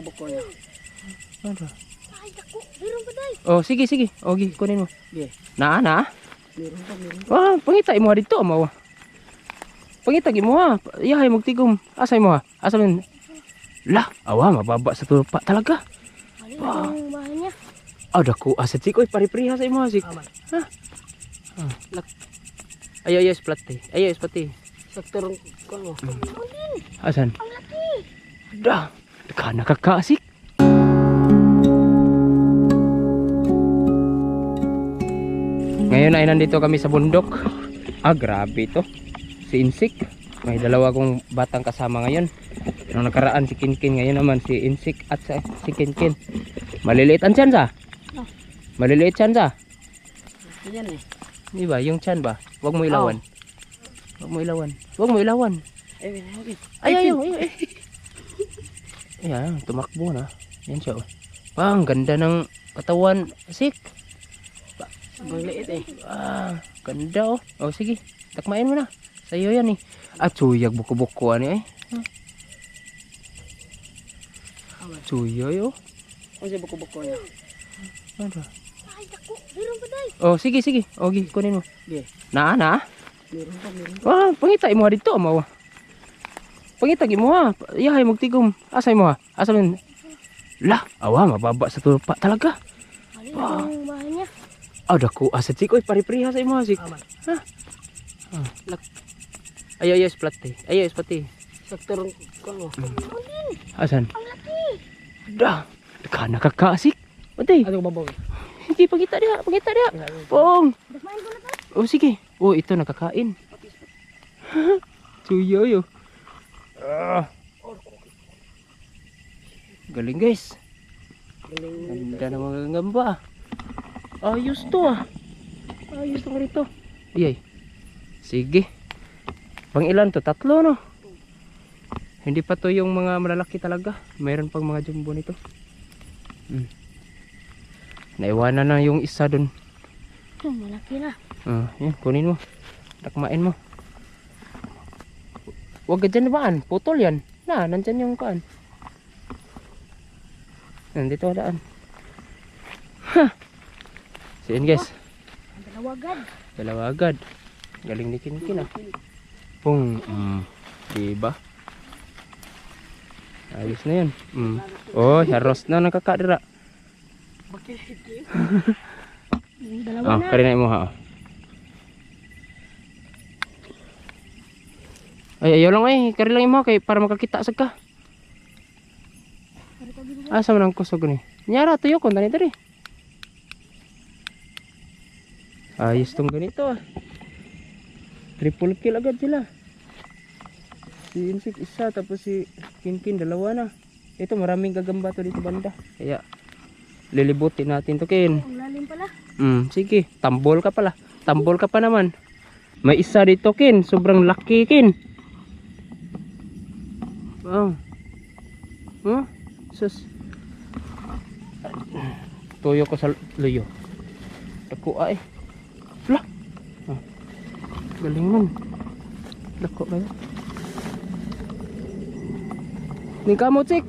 buko-buko niya. Ano? Ay, dako. Meron pa day. Oh, sige, sige. Okay, kunin mo. Sige. Na. Meron pa. Ah, pangita mo dito, amaw. Pangita mo ha. Iyahay magtigom. Asay mo ha. Asa man. La, awa mababa sa tulpa talaga. Ay, ang bahay niya. Ah, dako asa sik oy pari-priha sa imo sik. Aman. Ha? Ayo plate. Ayo plate. Sektor ko mo. Asan? Ang laki. Dah. Ka nakakaasik. Ngayon ay nandito kami sa bundok. Ah, grabe ito. Si Insik. May dalawa kong batang kasama ngayon. Nung nakaraan si Kinkin, ngayon naman si Insik at si Kinkin. Maliliit ang tiyan sa? Oh. Maliliit tiyan sa? Yan eh. Di ba? Yung tiyan ba? Huwag mo ilawan. Huwag mo ilawan. Huwag mo ilawan. Ay. Ayan, tumakbo na. Yan siya. Oh. Ang ganda ng katawan. Sik. Sobrang liit eh. Ah, ganda oh. Oh, sige. Takmain mo na. Sa'yo yan eh. At suyag buko-buko ano eh. Suyag oh. Ano siya buko-buko niya? Ano? Ay, dako. Meron pa day. Oh, sige. Okay, kunin mo. Sige. Na. Meron pa. Ah, pangita mo dito, amaw. Pangita mo ha. Iyahay magtigom. Asay mo ha. Asa man. La, awa mababa sa tulpa talaga. Ay, ang bahay niya. Ah, dako asa sik oy pari-priha sa imo sik. Aman. Ha? Ayo plate. Ayo plate. Sektor ko mo. Asan? Ang laki. Dah. Ka nakakaasik. Patay. Ano babaw? Hindi pagita dia. Pong. Dasmain ko na tayo. Oh, sige. Oh, ito nakakain. Suyo. Ah. Galing guys. Ganda na mga gamba. Ayos to ah. Ayos to rito. Iyay. Sige. Pang ilan to? 3 no? Hindi pa to yung mga malalaki talaga. Mayroon pang mga jumbo nito. Naiwanan na yung isa dun. Malaki na. Yan, kunin mo. Takmain mo. Huwag ka dyan baan. Putol yan. Nandyan yung kaan. Nandito daan. Ha! So yun guys. Ang dalawa agad. Dalawa agad. Galing ni Kinkin ah. Pung. Diba? Ayos na yun. Oh, haros na nakakadira. Dalawa na. Karina mo ha. Ay, ayaw lang eh. Kari lang mo kay para makakita sa ka. Asa man ang kusog ni? Nyara tuyo kon tani diri. Ayos tong ganito ah. Triple kill agad sila. Si Insik isa tapos si Kinkin dalawa na. Ito maraming gagamba to dito banda. Kaya lilibutin natin to Kin. Ang lalim pala. Sige. Tambol ka pala. Tambol ka pa naman. May isa dito Kin. Sobrang laki Kin. Wow. Sus. Tuyo ko sa luyo. Dako ay. Lah. Galing nun. Dako ba yun? Ni kamot sik.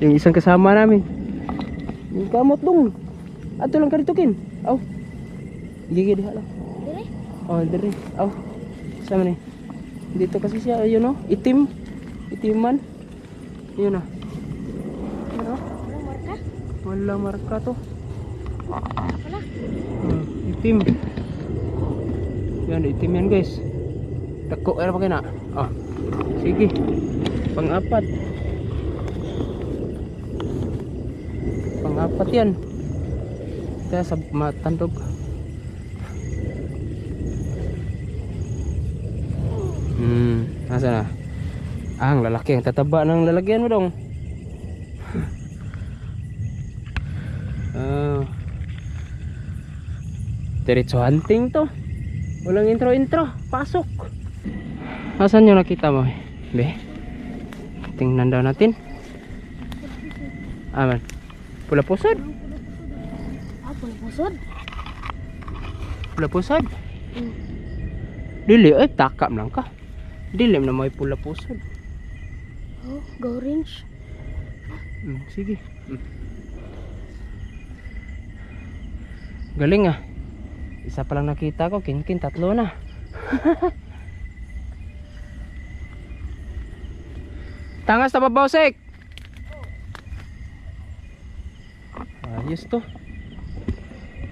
Yung isang kasama namin. Ni kamot dong. Ato lang karitukin. Aw. Gigi diha lang. Dire? Oh, dire. Aw. Sama ni. Dito kasi siya, yun oh. Itiman. Yun oh. Ano? Walang marka. Walang marka to. Wala. Itim. Yan, itim yan guys. Dako, ano pa kaya na? Oh. Sige. Pang-apat. Pang-apat yan. Kaya sa matandog. Nasa na? Ang lalaki ang tataba ng lalagyan mo dong. Diretso hunting to. Walang intro. Pasok. Asan yung nakita mo? Be? Tingnan daw natin. Aman. Pula pusod. Pula pusod. Pula pusod. Dili, takam lang ka. Dilim na may pula pusod. Oh, go orange. Sige. Galing ah. Isa pa lang nakita ko, kinkin, tatlo na. Tangas na babawsik. Ayos to.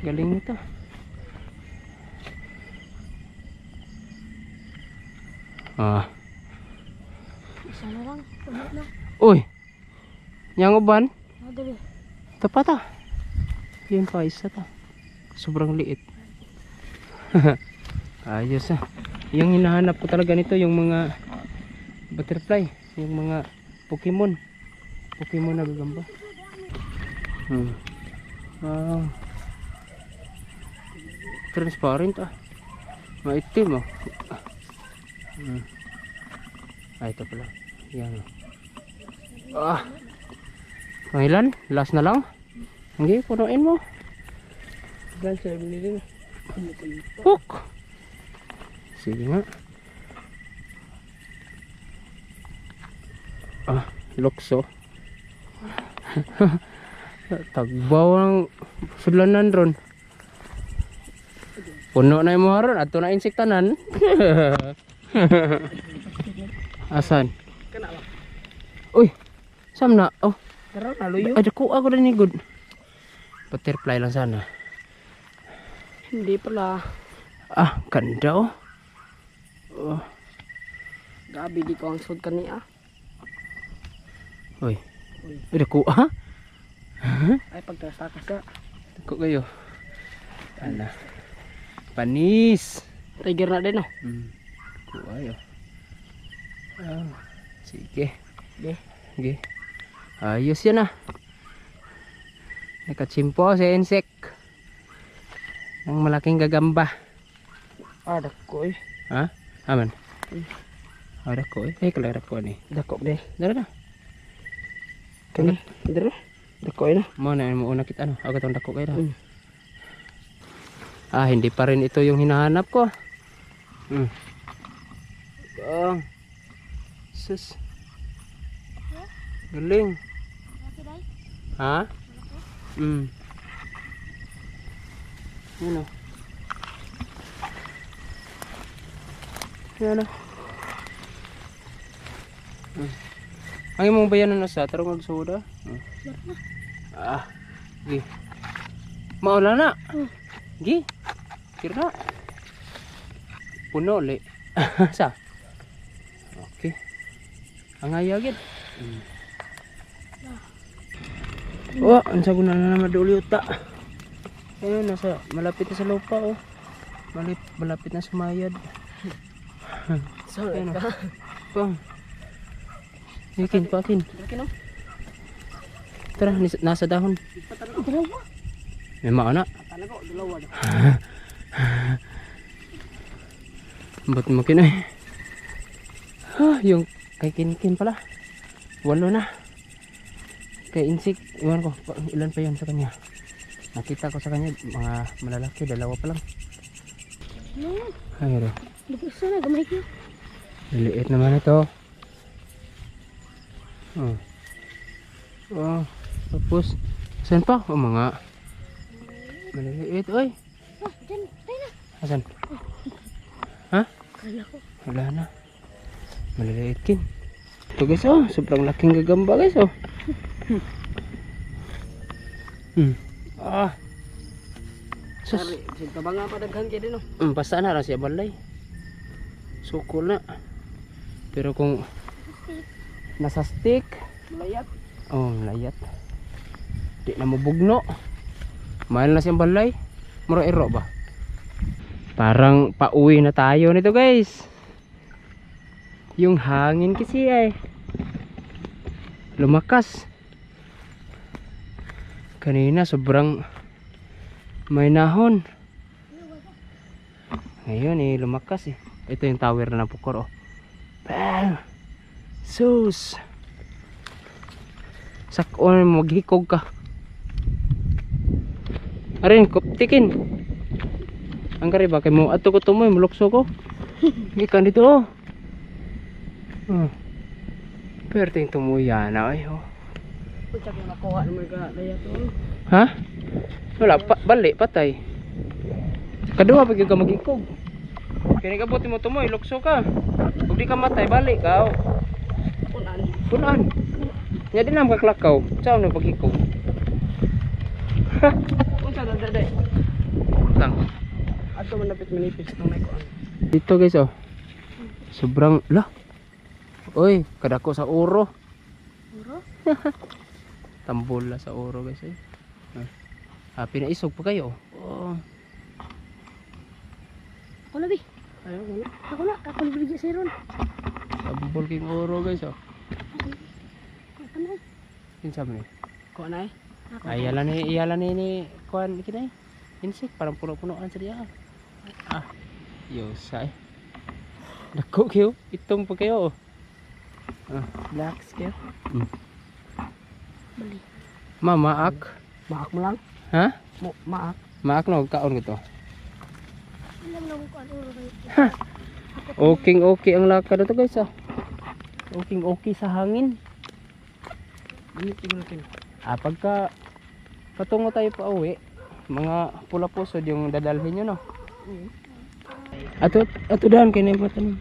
Galing nito. Isa na lang. Ulit na. Uy. Yang uban. Dali. Tapat ah. Yun pa, isa ta. Sobrang liit. Ayos ah. Yung hinahanap ko talaga nito, yung mga butterfly, yung mga Pokemon. Pokemon na gagamba. Transparent ah. Maitim oh. Ito pala. Yan oh. Pangilan? Last na lang? Hindi, punuin mo. Gan sa binili na. Hook! Sige nga. Lukso. Tagbaw ng sudlanan ron. Puno na yung mga ron. Ato na insektanan. Asan? Kana ba? Uy! Sam na? Oh. Tara, naluyo. Ada ko ako na ni good. Butterfly lang sana. Hindi pala. Ganda oh. Gabi di ko ang sud kaniya. Uy. Ada ko ah? Ay pagtasakas na. Ko kayo. Ana. Panis. Tiger na din oh. Kuwayo. Sige. Sige. Sige. Ayos yan ah. Nakachimpo sa insect. Ng malaking gagamba. Dako eh. Ha? Aman. Dako eh. Ay kalera ko ni. Dako be. Dara na. Kani. Dara. Dako na. Mo na mo una kita ano. Ako tong dako kay hindi pa rin ito yung hinahanap ko. Sus. Galing. Ha? Yan o. Yan o. Ang imong bayanan na sa tarong magsoda. Gi. Maula na. Gi. Kira. Puno li. Sa. Okay. Ang ayagid. Ansa ko na naman duli uta. Ayun, nasa malapit na sa lupa oh. Malapit na sumayad. Sorry Ayun, ka. Pang. Ikin, pakin. Daki no. Tara, nasa dahon. Dalawa. May maana. Talaga dalawa. Ba't mo kinoy? Yung kay Kinkin pala. 8 na. Kay Insik, iwan ko, ilan pa yun sa kanya. Nakita ko sa kanya, mga malalaki, 2 pa lang. Ay, Isa na, gamay ko. liliit naman ito. Tapos, saan pa? Mga maliliit, oy. Diyan, tayo na. Asan? Ha? Kala ko. Wala na. Maliliit kin. Ito guys, sobrang laking gagamba guys, Sus. Sorry, sige ba nga padaghan kay din oh. Basta na lang siya balay. Sukol na. Pero kung nasa stick, Malayat. layat. Di na mabugno. Mahal na siyang balay. Mura ero ba? Parang pauwi na tayo nito guys. Yung hangin kasi ay lumakas. Kanina sobrang may nahon. Ngayon lumakas eh. Ito yung tower na Pukor Bang! Sus! Sakon maghikog ka. Arin, koptikin. Ang kari ba kay mo ato ko tumoy mulukso ko. Gikan dito Perting tumuya na ay. Oh. Punta ko nakuha naman ka daya to. Ha? Wala, balik, patay. Kadua pag ka magikog. Kaya nagabuti mo tumoy, lukso ka. Kung di ka matay, balik ka. Kunan. Kunan. Nya din ang kaklakaw. Saan na pagikog? Unsa na dede? Tang. Ato manapit manipis nang naikuan. Dito guys oh. Sobrang lah. Oy, kadako sa oro. Uro? Tambol la sa oro guys eh. Pinaisog pa kayo. Oh. Ako na, bi. Ayo wala. Ako na. Ako na binigyan sa'yo ron. Tambol king oro guys oh. Ako na. Kinsa man ni? Kuha na eh. Ayalan ni kuan kinay. Insect parang puno-punoan sa diya. Yosay. Dako kayo, itong pa kayo. Relax kayo. Bali. Maak. Maak mo lang. Ha? Maak. Maak no kaon ko to. Alam na ko ano kayo. Okay ang lakad na to guys ah. Okay sa hangin. Minit ko na kayo. Pagka patungo tayo pa uwi, mga pula pusod yung dadalhin nyo no. Ato daan kayo na yung patanong.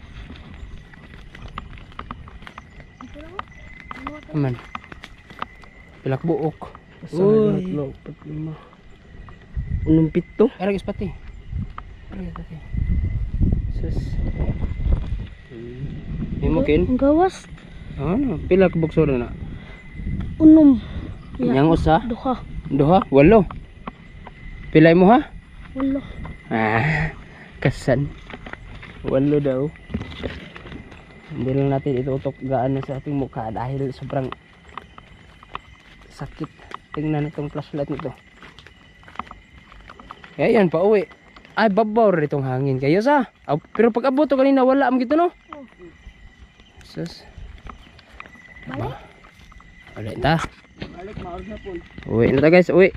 Aman. Pilak buok. Uy. Pat lima. Unong pito. Aragis pati. Sus. Imukin. Ang gawas. Ano? Pila ka bukso na? Unom. Yang usa? Duha. Duha? Walo? Pilay mo ha? Walo. Kasan. Walo daw. Hindi lang natin itutok gaano sa ating mukha dahil sobrang sakit. Tingnan itong flashlight nito. Ayan, pa uwi. Ay, babaw rin itong hangin kayo sa. Pero pag abot to kanina, wala am gito no? Sus. Balik? Ulit ta. Balik maor na po. Uwi na ta guys, uwi.